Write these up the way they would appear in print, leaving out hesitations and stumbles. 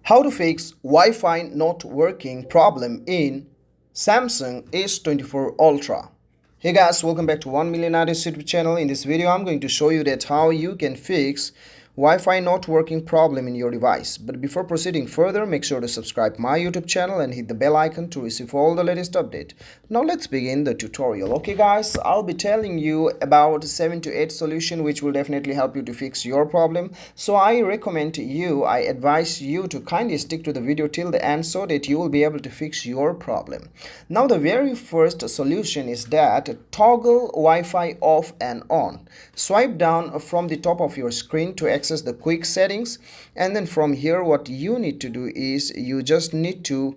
How to fix Wi-Fi not working problem in Samsung S24 Ultra. Hey guys, welcome back to 1 Million Artists YouTube channel. In this video, I'm going to show you that how you can fix Wi-Fi not working problem in your device. But before proceeding further, make sure to subscribe my YouTube channel and hit the bell icon to receive all the latest update. Now let's begin the tutorial. Okay guys, I'll be telling you about 7 to 8 solution which will definitely help you to fix your problem. So I advise you to kindly stick to the video till the end so that you will be able to fix your problem. Now the very first solution is that toggle Wi-Fi off and on. Swipe down from the top of your screen to access the quick settings, and then from here what you need to do is you just need to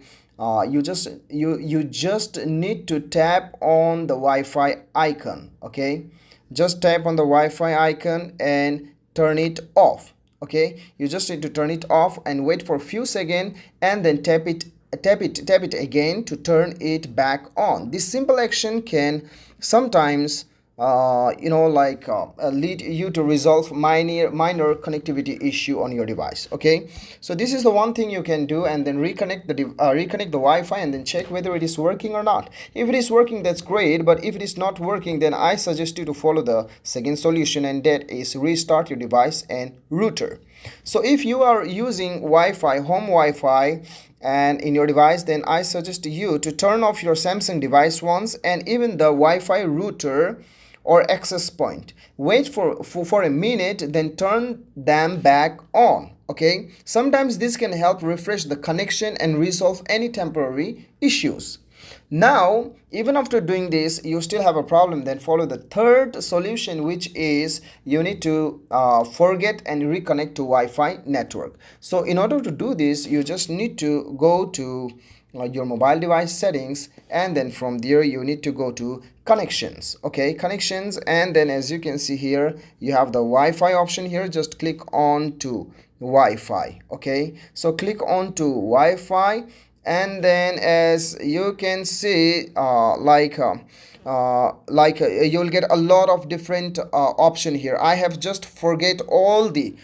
tap on the Wi-Fi icon. Okay, just tap on the Wi-Fi icon and turn it off. Okay, you just need to turn it off and wait for a few seconds and then tap it again to turn it back on. This simple action can sometimes lead you to resolve minor connectivity issue on your device. Okay, so this is the one thing you can do, and then reconnect the Wi-Fi and then check whether it is working or not. If it is working, that's great, but if it is not working, then I suggest you to follow the second solution, and that is restart your device and router. So if you are using Wi-Fi, home Wi-Fi, and in your device, then I suggest you to turn off your Samsung device once, and even the Wi-Fi router or access point. Wait for a minute, then turn them back on. Okay, sometimes this can help refresh the connection and resolve any temporary issues. Now, even after doing this, you still have a problem, then follow the third solution, which is you need to forget and reconnect to Wi-Fi network. So in order to do this, you just need to go to your mobile device settings, and then from there you need to go to connections. Okay, connections, and then as you can see here, you have the Wi-Fi option here. Just click on to Wi-Fi. Okay, so click on to Wi-Fi, and then as you can see you'll get a lot of different option here. I have just forgot all the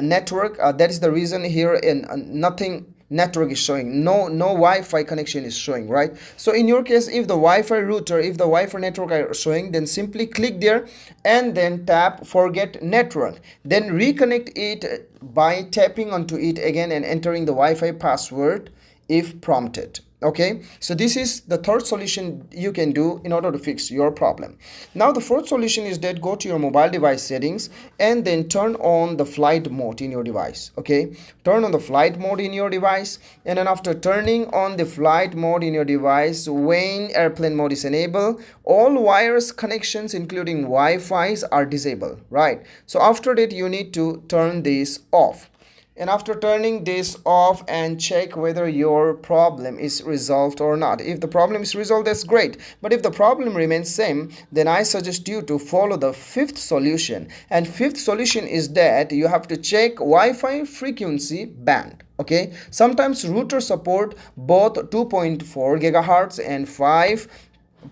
network. That is the reason here in nothing network is showing, no Wi-Fi connection is showing, right? So in your case, if the Wi-Fi router, if the Wi-Fi network are showing, then simply click there and then tap forget network, then reconnect it by tapping onto it again and entering the Wi-Fi password if prompted. Okay, so this is the third solution you can do in order to fix your problem. Now the fourth solution is that go to your mobile device settings and then turn on the flight mode in your device. Okay, turn on the flight mode in your device, and then after turning on the flight mode in your device, when airplane mode is enabled, all wireless connections including Wi-Fi's are disabled, right? So after that you need to turn this off. And after turning this off, and check whether your problem is resolved or not. If the problem is resolved, that's great. But if the problem remains same, then I suggest you to follow the fifth solution. And fifth solution is that you have to check Wi-Fi frequency band. Okay, sometimes routers support both 2.4 gigahertz and 5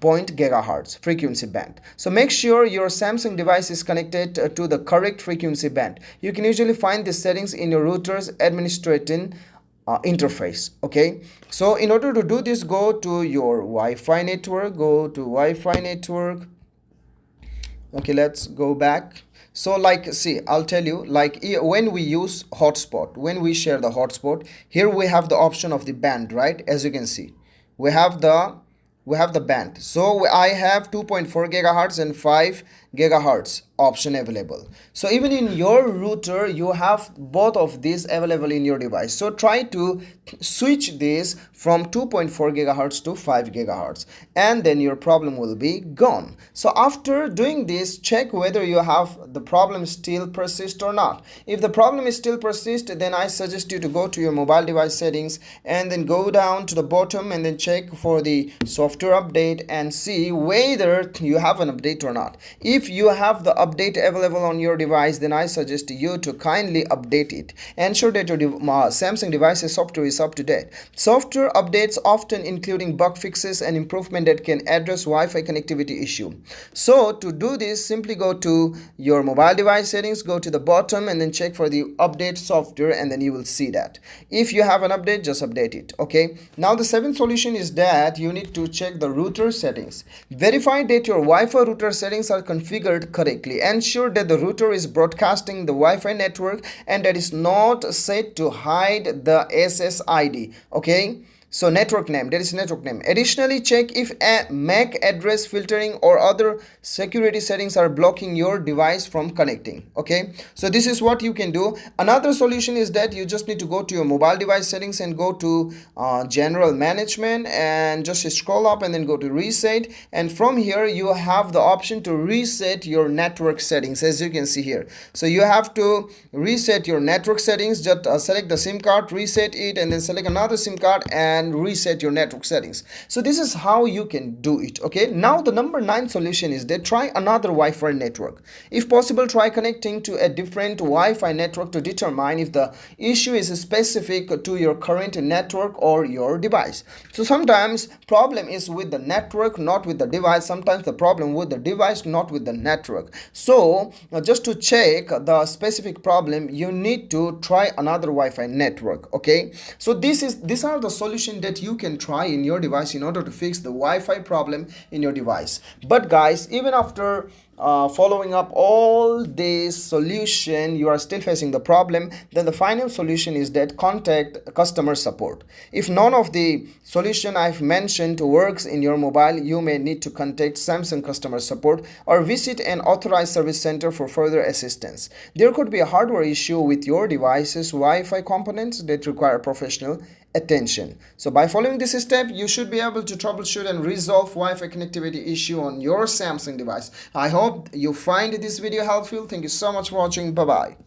gigahertz frequency band. So make sure your Samsung device is connected to the correct frequency band. You can usually find the settings in your router's administrating interface. Okay, so in order to do this, go to your Wi-Fi network, Okay, let's go back. So see, I'll tell you, when we use hotspot, when we share the hotspot, here we have the option of the band, right? As you can see, we have the band. So I have 2.4 gigahertz and 5 gigahertz option available. So even in your router, you have both of these available in your device. So try to switch this from 2.4 gigahertz to 5 gigahertz, and then your problem will be gone. So after doing this, check whether you have the problem still persist or not. If the problem is still persist, then I suggest you to go to your mobile device settings and then go down to the bottom and then check for the software update and see whether you have an update or not. If if you have the update available on your device, then I suggest you to kindly update it. Ensure that your Samsung device's software is up to date. Software updates often including bug fixes and improvement that can address Wi-Fi connectivity issue. So to do this, simply go to your mobile device settings, go to the bottom and then check for the update software, and then you will see that. If you have an update, just update it. Okay, now the seventh solution is that you need to check the router settings. Verify that your Wi-Fi router settings are configured correctly. Ensure that the router is broadcasting the Wi-Fi network and that is not set to hide the SSID. Okay, so network name, that is network name. Additionally, check if a MAC address filtering or other security settings are blocking your device from connecting. Okay, so this is what you can do. Another solution is that you just need to go to your mobile device settings and go to general management and just scroll up and then go to reset, and from here you have the option to reset your network settings, as you can see here. So you have to reset your network settings. Just select the SIM card, reset it, and then select another SIM card and reset your network settings. So this is how you can do it. Okay, now the number 9 solution is that try another Wi-Fi network. If possible, try connecting to a different Wi-Fi network to determine if the issue is specific to your current network or your device. So sometimes problem is with the network, not with the device. Sometimes the problem with the device, not with the network. So just to check the specific problem, you need to try another Wi-Fi network. Okay, so these are the solutions that you can try in your device in order to fix the Wi-Fi problem in your device. But guys, even after following up all this solution, you are still facing the problem, then the final solution is that contact customer support. If none of the solution I've mentioned works in your mobile, you may need to contact Samsung customer support or visit an authorized service center for further assistance. There could be a hardware issue with your device's Wi-Fi components that require professional attention. So by following this step, you should be able to troubleshoot and resolve Wi-Fi connectivity issue on your Samsung device. I hope you find this video helpful. Thank you so much for watching. Bye bye.